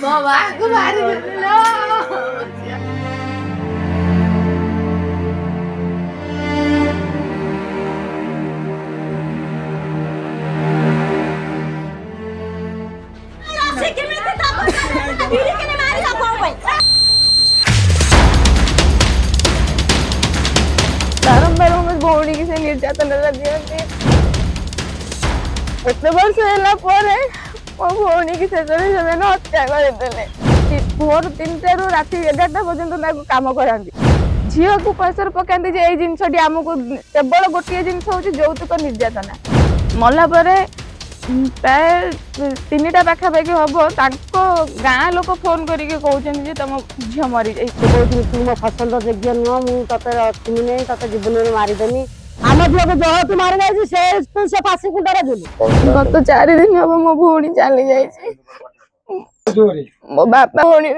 ମୋ ମାଆକୁ ମାରିଦେଲି ଲୋ। ବାରମ୍ବାର ମୋ ଭଉଣୀ କି ସେ ନିର୍ଯାତନା ଦିଅନ୍ତି। ଏତେ ବର୍ଷ ହେଲା ପରେ ମୋ ଭଉଣୀ କି ଶେଷରେ ସେମାନେ ହତ୍ୟା କରିଦେଲେ। ଭୋର 3ଟାରୁ ରାତି 11ଟା ପର୍ଯ୍ୟନ୍ତ ତାକୁ କାମ କରାନ୍ତି। ଝିଅକୁ ପ୍ରେସର ପକାନ୍ତି ଯେ ଏଇ ଜିନିଷଟି ଆମକୁ କେବଳ ଗୋଟିଏ ଜିନିଷ ହଉଛି ଯୌତୁକ ନିର୍ଯାତନା। ମଲା ପରେ ପ୍ରାୟ 3ଟା ପାଖାପାଖି ହବ ତାଙ୍କ ଗାଁ ଲୋକ ଫୋନ କରିକି କହୁଛନ୍ତି ଯେ ତମ ଝିଅ ମରିଯାଇଛି। କହୁଥିଲି ତୁ ମୋ ଫସଲର ଯୋଗ୍ୟ ନୁହଁ, ମୁଁ ତତେ ରଖିବି ନାହିଁ, ତତେ ଜୀବନରେ ମାରିଦେମି। ଆମ ଝିଅକୁ ଯେହେତୁ ମାରି ଯାଇଛି ସେ ଫାଶୀ କୁଣ୍ଡରେ ଝୁଲୁ। ଗତ 4 ଦିନ ହବ ମୋ ଭଉଣୀ ଚାଲି ଯାଇଛି। ମୋ ବାପା ଭଉଣୀ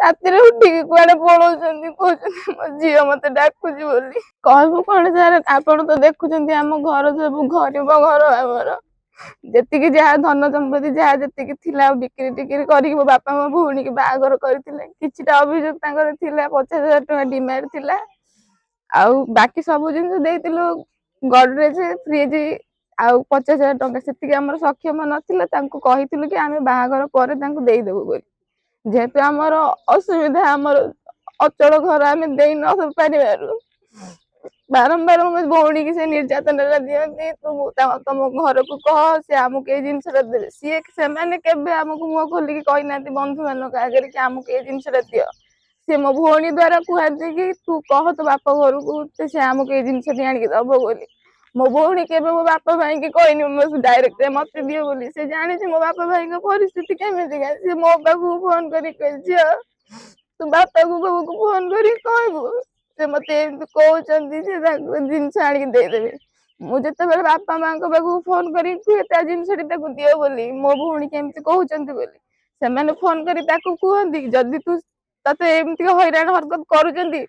ରାତିରେ ଉଠିକି କୁଆଡେ ପଳଉଛନ୍ତି, କହୁଛନ୍ତି ମୋ ଝିଅ ମତେ ଡାକୁଛି ବୋଲି। କହିବୁ କଣ ସାର୍, ଆପଣ ତ ଦେଖୁଛନ୍ତି ଆମ ଘର ସବୁ ଗରିବ ଘର। ଆମର ଯେତିକି ଯାହା ଧନ ସମ୍ପତ୍ତି ଯାହା ଯେତିକି ଥିଲା ବିକ୍ରି ଟିକ୍ରି କରିକି ମୋ ବାପା ମୋ ଭଉଣୀକି ବାହାଘର କରିଥିଲେ। କିଛିଟା ଅଭିଯୋଗ ତାଙ୍କର ଥିଲା, 50,000 ଟଙ୍କା ଡିମାଣ୍ଡ ଥିଲା। ଆଉ ବାକି ସବୁ ଜିନିଷ ଦେଇଥିଲୁ, ଗଡରେଜ, ଫ୍ରିଜ ଆଉ 50,000 ଟଙ୍କା। ସେତିକି ଆମର ସକ୍ଷମ ନଥିଲା। ତାଙ୍କୁ କହିଥିଲୁ କି ଆମେ ବାହାଘର ପରେ ତାଙ୍କୁ ଦେଇଦେବୁ ବୋଲି। ଯେହେତୁ ଆମର ଅସୁବିଧା, ଆମର ଅଚଳ ଘର, ଆମେ ଦେଇ ନ ପାରିବାରୁ ବାରମ୍ବାର ମୋ ଭଉଣୀ କି ସେ ନିର୍ଯାତନା ଦିଅନ୍ତି। ତମ ଘରକୁ କହ, ସେ ଆମକୁ ଏଇ ଜିନିଷଟା ଦେବେ। ସେମାନେ କେବେ ଆମକୁ ମୁହଁ ଖୋଲିକି କହିନାହାନ୍ତି ବନ୍ଧୁ ମାନଙ୍କ ଆଗରେ କି ଆମକୁ ଏଇ ଜିନିଷଟା ଦିଅ। ସେ ମୋ ଭଉଣୀ ଦ୍ଵାରା କୁହନ୍ତି କି ତୁ କହ ତୋ ବାପା ଘରକୁ, ସେ ଆମକୁ ଏଇ ଜିନିଷଟି ଆଣିକି ଦବ ବୋଲି। ମୋ ଭଉଣୀ କେବେ ମୋ ବାପା ଭାଇଙ୍କି କହିନି ଡାଇରେକ୍ଟ ମତେ ଦିଅ ବୋଲି। ସେ ଜାଣିଛି ମୋ ବାପା ଭାଇଙ୍କ ପରିସ୍ଥିତି କେମିତିକା। ସେ ମୋ ପାଖକୁ ଫୋନ କରି ଝିଅ ତୁ ବାପାକୁ ବୋଉକୁ ଫୋନ କରି କହିବୁ, ସେ ମତେ ଏମିତି କହୁଛନ୍ତି ଯେ ତାଙ୍କୁ ଜିନିଷ ଆଣିକି ଦେଇଦେବେ। ମୁଁ ଯେତେବେଳେ ବାପା ମାଙ୍କ ପାଖକୁ ଫୋନ କରି କୁହେ ତା ଜିନିଷଟି ତାକୁ ଦିଅ ବୋଲି, ମୋ ଭଉଣୀ କେମିତି କହୁଛନ୍ତି ବୋଲି, ସେମାନେ ଫୋନ କରି ତାକୁ କୁହନ୍ତି ଯଦି ତତେ ଏମିତି ହଇରାଣ ହରକତ କରୁଛନ୍ତି,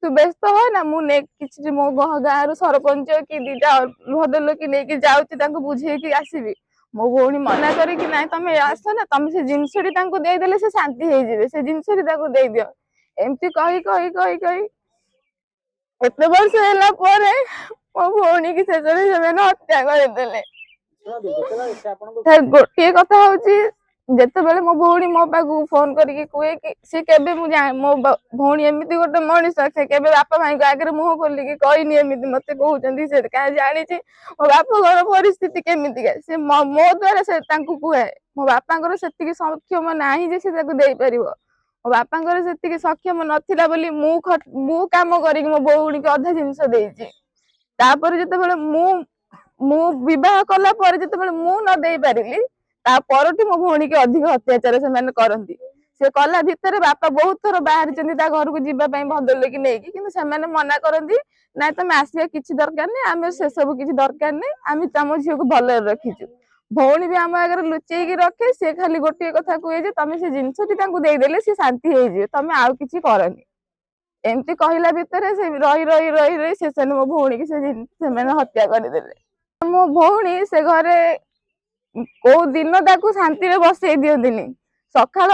ତୁ ବ୍ୟସ୍ତ ହ ନା, ମୁଁ କିଛି ମୋ ଗାଁରୁ ସରପଞ୍ଚ କି 2ଟା ଭଦ୍ରଲୋକ ନେଇକି ଯାଉଛି, ତାଙ୍କୁ ବୁଝେଇକି ଆସିବି। ମୋ ଭଉଣୀ ମନା କରିକି ନାଇଁ ତମେ ଆସ ନା, ତମେ ସେ ଜିନିଷଟି ତାଙ୍କୁ ଦେଇଦେଲେ ସେ ଶାନ୍ତି ହେଇଯିବେ, ସେ ଜିନିଷଟି ତାକୁ ଦେଇଦିଅ। ଏମିତି କହି ଏତେ ବର୍ଷ ହେଲା ପରେ ମୋ ଭଉଣୀ କି ଶେଷରେ ସେମାନେ ହତ୍ୟା କରିଦେଲେ। ଗୋଟିଏ କଥା ହଉଛି, ଯେତେବେଳେ ମୋ ଭଉଣୀ ମୋ ପାଖକୁ ଫୋନ କରିକି କୁହେ କି ସେ କେବେ ମୋ ଭଉଣୀ ଏମିତି ଗୋଟେ ମଣିଷ, ସେ କେବେ ବାପା ଭାଇଙ୍କ ଆଗରେ ମୁହଁ ଖୋଲିକି କହିନି ଏମିତି ମତେ କହୁଛନ୍ତି। ସେ କାହିଁ ଜାଣିଛି ମୋ ବାପା ଘର ପରିସ୍ଥିତି କେମିତିକା। ସେ ମୋ ଦ୍ଵାରା ସେ ତାଙ୍କୁ କୁହେ। ମୋ ବାପାଙ୍କର ସେତିକି ସକ୍ଷମ ନାହିଁ ଯେ ସେ ତାକୁ ଦେଇପାରିବ। ମୋ ବାପାଙ୍କର ସେତିକି ସକ୍ଷମ ନଥିଲା ବୋଲି ମୁଁ କାମ କରିକି ମୋ ଭଉଣୀకి ଅଧା ଜିନିଷ ଦେଇଛି। ତାପରେ ଯେତେବେଳେ ମୁଁ ବିବାହ କଲା ପରେ ଯେତେବେଳେ ମୁଁ ନ ଦେଇ ପାରିଲି, ତା ପରଠୁ ମୋ ଭଉଣୀକି ଅଧିକ ଅତ୍ୟାଚାର ସେମାନେ କରନ୍ତି। ସେ କଲା ଭିତରେ ବାପା ବହୁତ ଥର ବାହାରିଛନ୍ତି ତା ଘରକୁ ଯିବା ପାଇଁ ଭଦ୍ରଲୋକ ନେଇକି, କିନ୍ତୁ ସେମାନେ ମନା କରନ୍ତି ନାଇଁ ତମେ ଆସିବା କିଛି ଦରକାର ନାହିଁ, ଆମେ ସେସବୁ କିଛି ଦରକାର ନାହିଁ, ଆମେ ତମ ଝିଅକୁ ଭଲରେ ରଖିଛୁ। ଭଉଣୀ ବି ଆମ ଆଗରେ ଲୁଚେଇକି ରଖେ। ସେ ଖାଲି ଗୋଟିଏ କଥା କୁହେ ଯେ ତମେ ସେ ଜିନିଷଟି ତାଙ୍କୁ ଦେଇଦେଲେ ସେ ଶାନ୍ତି ହେଇଯିବେ, ତମେ ଆଉ କିଛି କରନି। ଏମିତି କହିଲା ଭିତରେ ସେ ରହି ଶେଷରେ ମୋ ଭଉଣୀକି ସେମାନେ ହତ୍ୟା କରିଦେଲେ। ମୋ ଭଉଣୀ ସେ ଘରେ କୋଉ ଦିନ ତାକୁ ଶାନ୍ତିରେ ବସେଇ ଦିଅନ୍ତିନି। ସକାଳ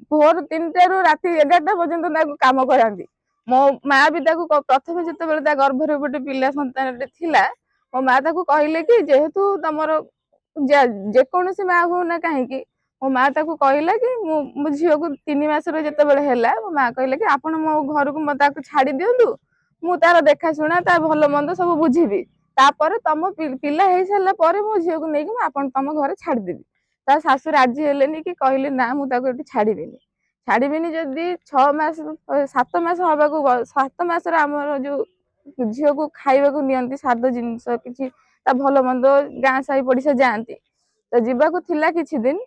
ଭୋର 3ଟାରୁ ରାତି 11ଟା ପର୍ଯ୍ୟନ୍ତ ତାକୁ କାମ କରାନ୍ତି। ମୋ ମା ବି ତାକୁ ପ୍ରଥମେ ଯେତେବେଳେ ତା ଗର୍ଭରେ ଗୋଟେ ପିଲା ସନ୍ତାନଟେ ଥିଲା, ମୋ ମା ତାକୁ କହିଲେ କି ଯେହେତୁ ତମର ଯେକୌଣସି ମା ହଉନା କାହିଁକି, ମୋ ମା ତାକୁ କହିଲା କି ମୋ ଝିଅକୁ 3 ମାସର ଯେତେବେଳେ ହେଲା, ମୋ ମା କହିଲା କି ଆପଣ ମୋ ଘରକୁ ତାକୁ ଛାଡି ଦିଅନ୍ତୁ, ମୁଁ ତାର ଦେଖାଶୁଣା ତା ଭଲ ମନ୍ଦ ସବୁ ବୁଝିବି। ତାପରେ ତମ ପିଲା ହେଇସାରିଲା ପରେ ମୋ ଝିଅକୁ ନେଇକି ମୁଁ ତମ ଘରେ ଛାଡିଦେବି। ତା ଶାଶୁ ରାଜି ହେଲେନି, କି କହିଲେ ନା ମୁଁ ତାକୁ ଏଠି ଛାଡିବିନି ଯଦି 6 ମାସ 7 ମାସ ହବାକୁ 7 ମାସରେ ଆମର ଯୋଉ ଝିଅକୁ ଖାଇବାକୁ ନିଅନ୍ତି ସାଧା ଜିନିଷ କିଛି, ତା ଭଲ ମନ୍ଦ ଗାଁ ସାହି ପଡିଶା ଯାଆନ୍ତି, ତ ଯିବାକୁ ଥିଲା କିଛି ଦିନ।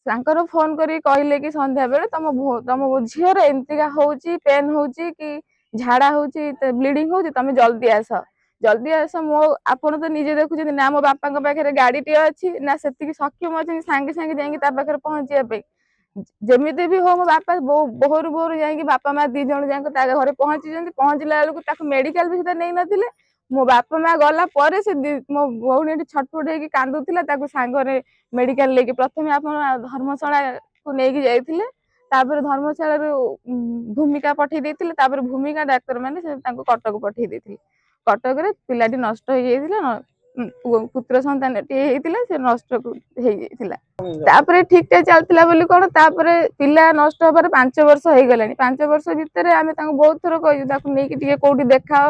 ତାଙ୍କର ଫୋନ କରି କହିଲେ କି ସନ୍ଧ୍ୟା ବେଳେ ତମ ଝିଅର ଏମିତିକା ହଉଛି, ପେନ୍ ହଉଛି କି ଝାଡା ହଉଛି, ବ୍ଲିଡିଙ୍ଗ ହଉଛି, ତମେ ଜଲ୍ଦି ଆସ। ଆପଣ ତ ନିଜେ ଦେଖୁଛନ୍ତି ନା ମୋ ବାପାଙ୍କ ପାଖରେ ଗାଡିଟିଏ ଅଛି, ନା ସେତିକି ସକ୍ଷମ ଅଛନ୍ତି ସାଙ୍ଗେ ସାଙ୍ଗେ ଯାଇକି ତା ପାଖରେ ପହଞ୍ଚିବା ପାଇଁ। ଯେମିତି ବି ହଉ ମୋ ବାପା ଭୋରୁ ଯାଇକି ବାପା ମା 2 ଜଣ ଯାଇକି ତା ଘରେ ପହଞ୍ଚିଛନ୍ତି। ପହଞ୍ଚିଲା ବେଳକୁ ତାକୁ ମେଡିକାଲ ବି ସୁଦ୍ଧା ନେଇନଥିଲେ। ମୋ ବାପା ମା ଗଲା ପରେ ମୋ ଭଉଣୀ ଏଠି ଛଟପଟ ହେଇକି କାନ୍ଦୁଥିଲା, ତାକୁ ସାଙ୍ଗରେ ମେଡିକାଲ ନେଇକି ପ୍ରଥମେ ଆପଣ ଧର୍ମଶାଳା को ନେଇକି ଯାଇଥିଲେ ତାପରେ ଧର୍ମଶାଳାରୁ ଭୂମିକା ପଠେଇ ଦେଇଥିଲେ ତାପରେ ଭୂମିକା ଡାକ୍ତର ମାନେ ସେ ତାଙ୍କୁ କଟକ ପଠେଇ ଦେଇଥିଲେ କଟକରେ ପିଲାଟି ନଷ୍ଟ ହେଇଯାଇଥିଲା ପୁତ୍ର ସନ୍ତାନଟିଏ ହେଇଥିଲା ସେ ନଷ୍ଟ ହେଇଯାଇଥିଲା ତାପରେ ଠିକ ଠାକ ଚାଲିଥିଲା ବୋଲି କଣ ତାପରେ ପିଲା ନଷ୍ଟ ହବାର 5 ବର୍ଷ ହେଇଗଲାଣି 5 ବର୍ଷ ଭିତରେ ଆମେ ତାଙ୍କୁ ବହୁତ ଥର କହିଛୁ ତାକୁ ନେଇକି ଟିକେ କୋଉଠି ଦେଖାଅ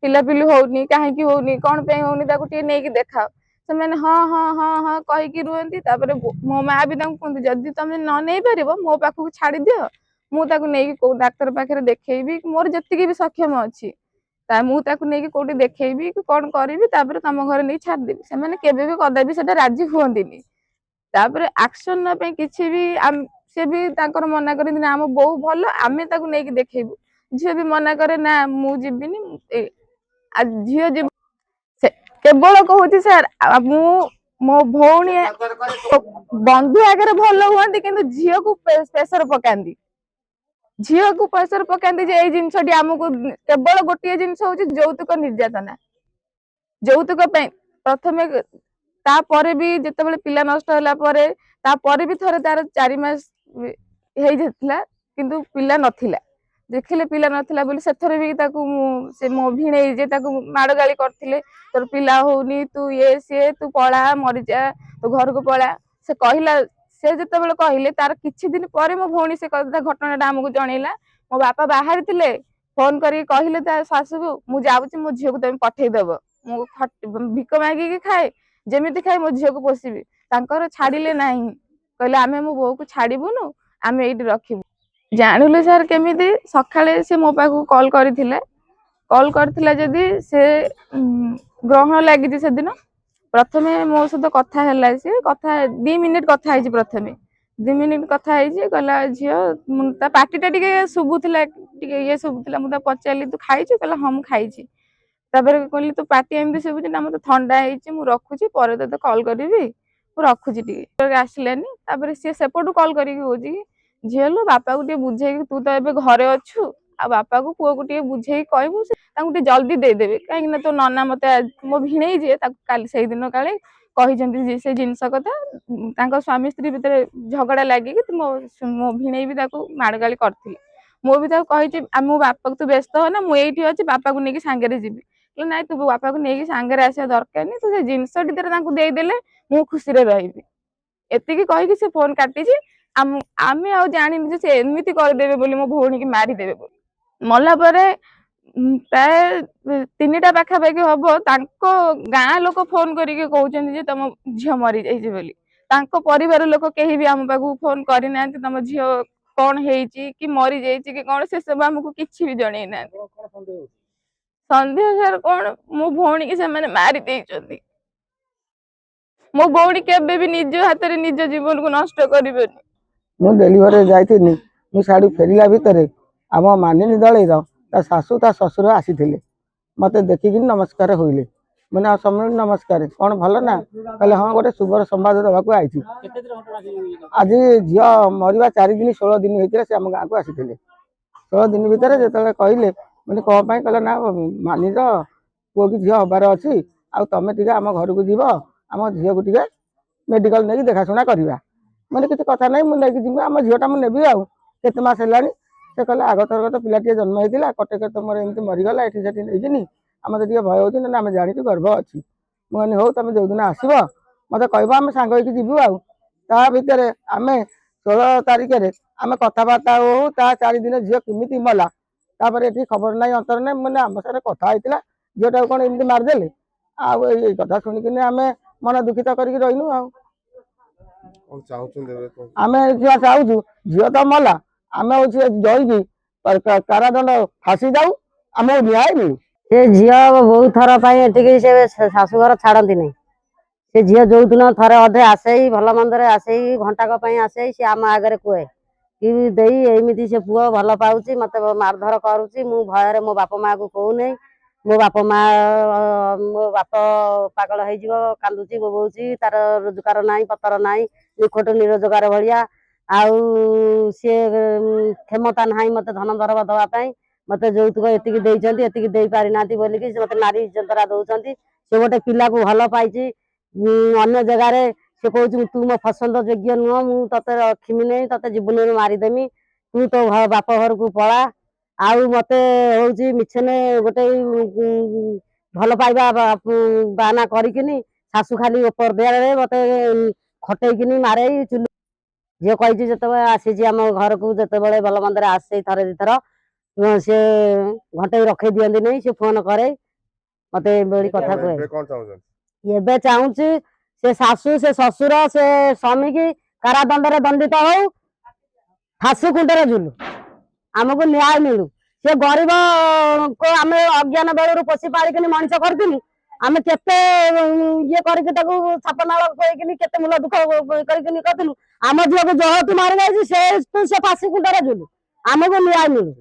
ପିଲାପିଲି ହଉନି କାହିଁକି ହଉନି କଣ ପାଇଁ ହଉନି ତାକୁ ଟିକେ ନେଇକି ଦେଖାଅ ସେମାନେ ହଁ ହଁ ହଁ ହଁ କହିକି ରୁହନ୍ତି ତାପରେ ମୋ ମା ବି ତାଙ୍କୁ କୁହନ୍ତି ଯଦି ତମେ ନ ନେଇପାରିବ ମୋ ପାଖକୁ ଛାଡି ଦିଅ ମୁଁ ତାକୁ ନେଇକି କୋଉ ଡାକ୍ତର ପାଖରେ ଦେଖେଇବି ମୋର ଯେତିକି ବି ସକ୍ଷମ ଅଛି ମୁଁ ତାକୁ ନେଇକି କୋଉଠି ଦେଖେଇବି କି କଣ କରିବି ତାପରେ ତମ ଘରେ ନେଇ ଛାଡିଦେବି ସେମାନେ କେବେ ବି କଦାପି ସେଟା ରାଜି ହୁଅନ୍ତିନି ତାପରେ ଆକ୍ସନ ନ ପାଇଁ କିଛି ବି ସେ ବି ତାଙ୍କର ମନା କରନ୍ତି ନା ଆମ ବୋଉ ଭଲ ଆମେ ତାକୁ ନେଇକି ଦେଖେଇବୁ ଝିଅ ବି ମନା କରେ ନା ମୁଁ ଯିବିନି ଝିଅ ଯିବ କେବଳ କହୁଛି ସାର୍ ମୁଁ ମୋ ଭଉଣୀ ବନ୍ଧୁ ଆଗରେ ଭଲ ହୁଅନ୍ତି କିନ୍ତୁ ଝିଅକୁ ପ୍ରେସର ପକାନ୍ତି ଝିଅକୁ ପ୍ରେସର ପକାନ୍ତି ଯେ ଏଇ ଜିନିଷଟି ଆମକୁ କେବଳ ଗୋଟିଏ ଜିନିଷ ହଉଛି ଯୌତୁକ ନିର୍ଯାତନା ଯୌତୁକ ପାଇଁ ପ୍ରଥମେ ତାପରେ ବି ଯେତେବେଳେ ପିଲା ନଷ୍ଟ ହେଲା ପରେ ତାପରେ ବି ଥରେ ତାର 4 ମାସ ହେଇଯାଇଥିଲା କିନ୍ତୁ ପିଲା ନଥିଲା ଦେଖିଲେ ପିଲା ନଥିଲା ବୋଲି ସେଥରେ ବି ତାକୁ ସେ ମୋ ଭିଣେଇ ଯେ ତାକୁ ମାଡ ଗାଳି କରିଥିଲେ ତୋର ପିଲା ହଉନି ତୁ ସିଏ ତୁ ପଳା ମରିଯା ତୁ ଘରକୁ ପଳା ସେ କହିଲା ସେ ଯେତେବେଳେ କହିଲେ ତାର କିଛି ଦିନ ପରେ ମୋ ଭଉଣୀ ସେ ଘଟଣାଟା ଆମକୁ ଜଣେଇଲା ମୋ ବାପା ବାହାରେ ଥିଲେ ଫୋନ କରିକି କହିଲେ ତା ଶାଶୁକୁ ମୁଁ ଯାଉଛି ମୋ ଝିଅକୁ ତମେ ପଠେଇଦବ ମୁଁ ଭିକ ମାଗିକି ଖାଏ ଯେମିତି ଖାଏ ମୋ ଝିଅକୁ ପୋଷିବି ତାଙ୍କର ଛାଡିଲେ ନାହିଁ କହିଲେ ଆମେ ମୋ ବୋଉକୁ ଛାଡିବୁନୁ ଆମେ ଏଇଠି ରଖିବୁ ଜାଣିଲୁ ସାର୍ କେମିତି ସକାଳେ ସେ ମୋ ପାଖକୁ କଲ୍ କରିଥିଲା ଯଦି ସେ ଗ୍ରହଣ ଲାଗିଛି ସେଦିନ ପ୍ରଥମେ ମୋ ସହିତ କଥା ହେଲା ସିଏ କଥା 2 ମିନିଟ କଥା ହେଇଛି ପ୍ରଥମେ 2 ମିନିଟ କଥା ହେଇଛି କହିଲା ଝିଅ ତା ପାଟିଟା ଟିକେ ଶୁଭୁଥିଲା ଟିକେ ଶୁଭୁଥିଲା ମୁଁ ତାକୁ ପଚାରିଲି ତୁ ଖାଇଛୁ କହିଲା ହଁ ମୁଁ ଖାଇଛି ତାପରେ କହିଲି ତୁ ପାଟି ଏମିତି ଶୁଭୁଛି ନା ମତେ ଥଣ୍ଡା ହେଇଛି ମୁଁ ରଖୁଛି ପରେ ତତେ କଲ୍ କରିବି ମୁଁ ରଖୁଛି ଟିକେ ଆସିଲାନି ତାପରେ ସିଏ ସେପଟୁ କଲ୍ କରିକି କହୁଛି କି ଝିଅ ଲୋ ବାପାକୁ ଟିକେ ବୁଝେଇକି ତୁ ତ ଏବେ ଘରେ ଅଛୁ ଆଉ ବାପାକୁ ପୁଅକୁ ଟିକେ ବୁଝେଇକି କହିବୁ ତାଙ୍କୁ ଟିକେ ଜଲ୍ଦି ଦେଇଦେବେ କାହିଁକି ନା ତୋ ନନା ମତେ ମୋ ଭିଣେଇ ଯିଏ ତାକୁ କାଲି ସେଇଦିନ କାଳେ କହିଛନ୍ତି ସେ ଜିନିଷ କଥା ତାଙ୍କ ସ୍ୱାମୀ ସ୍ତ୍ରୀ ଭିତରେ ଝଗଡା ଲାଗିକି ମୋ ଭିଣେଇ ବି ତାକୁ ମାଡଗାଳି କରିଥିଲେ ମୁଁ ବି ତାକୁ କହିଛି ମୋ ବାପାକୁ ତୁ ବ୍ୟସ୍ତ ହ ନା ମୁଁ ଏଇଠି ଅଛି ବାପାକୁ ନେଇକି ସାଙ୍ଗରେ ଯିବି ନାଇଁ ତୁ ବାପାକୁ ନେଇକି ସାଙ୍ଗରେ ଆସିବା ଦରକାର ନାହିଁ ତୁ ସେ ଜିନିଷଟି ତାଙ୍କୁ ଦେଇଦେଲେ ମୁଁ ଖୁସିରେ ରହିବି ଏତିକି କହିକି ସେ ଫୋନ କାଟିଛି ଆମେ ଆଉ ଜାଣିନୁ ଯେ ସେ ଏମିତି କରିଦେବେ ବୋଲି ମୋ ଭଉଣୀକି ମାରିଦେବେ ବୋଲି ମଲା ପରେ ପ୍ରାୟ 3ଟା ପାଖାପାଖି ହବ ତାଙ୍କ ଗାଁ ଲୋକ ଫୋନ କରିକି କହୁଛନ୍ତି ଯେ ତମ ଝିଅ ମରିଯାଇଛି ବୋଲି ତାଙ୍କ ପରିବାର ଲୋକ କେହି ବି ଆମ ପାଖକୁ ଫୋନ କରିନାହାନ୍ତି ତମ ଝିଅ କଣ ହେଇଛି କି ମରିଯାଇଛି କି କଣ ସେସବୁ ଆମକୁ କିଛି ବି ଜଣେଇ ନାହାନ୍ତି ସନ୍ଦେହ ସାର୍ କଣ ମୋ ଭଉଣୀ କି ସେମାନେ ମାରି ଦେଇଛନ୍ତି ମୋ ଭଉଣୀ କେବେ ବି ନିଜ ହାତରେ ନିଜ ଜୀବନକୁ ନଷ୍ଟ କରିବେନି ମୁଁ ଡେଲିଭରି ଯାଇଥିଲି ମୁଁ ସାଡୁ ଫେରିଲା ଭିତରେ ଆମ ମାନିନୀ ଦଳେଇର ତା ଶାଶୁ ତା ଶ୍ୱଶୁର ଆସିଥିଲେ ମତେ ଦେଖିକି ନମସ୍କାର ହୋଇଲେ ମାନେ ସମୟ ନମସ୍କାର କଣ ଭଲ ନା କହିଲେ ହଁ ଗୋଟେ ଶୁଭର ସମ୍ବାଦ ଦେବାକୁ ଆଇଛି ଆଜି ଝିଅ ମରିବା 4 ଦିନ 16 ଦିନ ହେଇଥିଲା ସେ ଆମ ଗାଁକୁ ଆସିଥିଲେ 16 ଦିନ ଭିତରେ ଯେତେବେଳେ କହିଲେ ମାନେ କଣ ପାଇଁ କହିଲେ ନା ମାନିର ପୁଅ କି ଝିଅ ହବାର ଅଛି ଆଉ ତମେ ଟିକେ ଆମ ଘରକୁ ଯିବ ଆମ ଝିଅକୁ ଟିକେ ମେଡିକାଲ ନେଇକି ଦେଖାଶୁଣା କରିବା ମାନେ କିଛି କଥା ନାହିଁ ମୁଁ ନେଇକି ଯିବି ଆମ ଝିଅଟା ମୁଁ ନେବି ଆଉ କେତେ ମାସ ହେଲାଣି ସେ କହିଲେ ଆଗଥରକ ତ ପିଲାଟିଏ ଜନ୍ମ ହେଇଥିଲା କଟକରେ ତମର ଏମିତି ମରିଗଲା ଏଠି ସେଠି ନେଇକିନି ଆମତେ ଟିକେ ଭୟ ହଉଛି ନା ଆମେ ଜାଣିଛୁ ଗର୍ଭ ଅଛି ମୁଁ କହିଲି ହଉ ତମେ ଯୋଉଦିନ ଆସିବ ମତେ କହିବ ଆମେ ସାଙ୍ଗ ହେଇକି ଯିବୁ ଆଉ ତା ଭିତରେ ଆମେ 16 ତାରିଖରେ ଆମେ କଥାବାର୍ତ୍ତା ହଉ ତା 4 ଦିନ ଝିଅ କେମିତି ମଲା ତାପରେ ଏଠି ଖବର ନାହିଁ ଅନ୍ତର ନାହିଁ ମାନେ ଆମ ସାଙ୍ଗରେ କଥା ହେଇଥିଲା ଝିଅଟାକୁ କଣ ଏମିତି ମାରିଦେଲେ ଆଉ ଏଇ କଥା ଶୁଣିକିନି ଆମେ ମନ ଦୁଃଖିତ କରିକି ରହିଲୁ ଆଉ ଆମେ ଝିଅ ଚାହୁଁଛୁ ଝିଅ ତ ମଲା ଆମେ ହଉଛି ଯାଇକି କାରାଦଣ୍ଡ ଫାଶୀ ଯାଉ ଆମକୁ ନ୍ୟାୟ ମିଳୁ ସେ ଝିଅ ବହୁତ ଥର ପାଇଁ ଏଠିକି ସେ ଶାଶୁଘର ଛାଡନ୍ତି ନାହିଁ ସେ ଝିଅ ଯୋଉଦିନ ଥରେ ଅଧେ ଆସେଇ ଭଲ ମନ୍ଦରେ ଆସେଇ ଘଣ୍ଟାକ ପାଇଁ ଆସେଇ ସେ ଆମ ଆଗରେ କୁହେ କି ଦେଇ ଏମିତି ସେ ପୁଅ ଭଲ ପାଉଛି ମତେ ମାରଧର କରୁଛି ମୁଁ ଭୟରେ ମୋ ବାପା ମାଆକୁ କହୁନେଇ ମୋ ବାପ ପାଗଳ ହେଇଯିବ କାନ୍ଦୁଛି ବୋବଉଛି ତାର ରୋଜଗାର ନାହିଁ ପତର ନାହିଁ ନିଖୋଟ ନିରୋଜଗାର ଭଳିଆ ଆଉ ସିଏ କ୍ଷମତା ନାହିଁ ମତେ ଧନ ଦରବ ଦବା ପାଇଁ ମତେ ଯୌତୁକ ଏତିକି ଦେଇଛନ୍ତି ଏତିକି ଦେଇ ପାରିନାହାନ୍ତି ବୋଲିକି ମତେ ନାରୀ ଯନ୍ତ୍ରା ଦଉଛନ୍ତି ସେ ଗୋଟେ ପିଲାକୁ ଭଲ ପାଇଛି ଅନ୍ୟ ଜାଗାରେ से कौच तू मो पसंद योग्य नुह मु ते रखी नहीं ते जीवन में मारिदेमी तू तो बाप घर को पला आउ मत हूँ मिछने गोटे भल पाइबा बाना करिकिनी शाशु खाली ओपर दे मत खटेकिनी मारे चुल झील कही जिते आसी आम घर को जिते भल मंदर आसे थरे दी थर से घंटे रखे दिखती नहीं से फोन करे मत कथा कहे एबे चाहूची से शाशु से ससुर से स्वामी की कारादंड दंडित हो फांसी कुंडे झुलू आमको न्याय मिलू से गरीब को आम अज्ञान बेलू पोषी पारिक मनीष करथिलु आम केते ये करके छापनाल कहकिन मूल दुख करथिलु आम झील को जहतु मारी जाए से फांसी कुंडे झुलू आमको न्याय मिलू।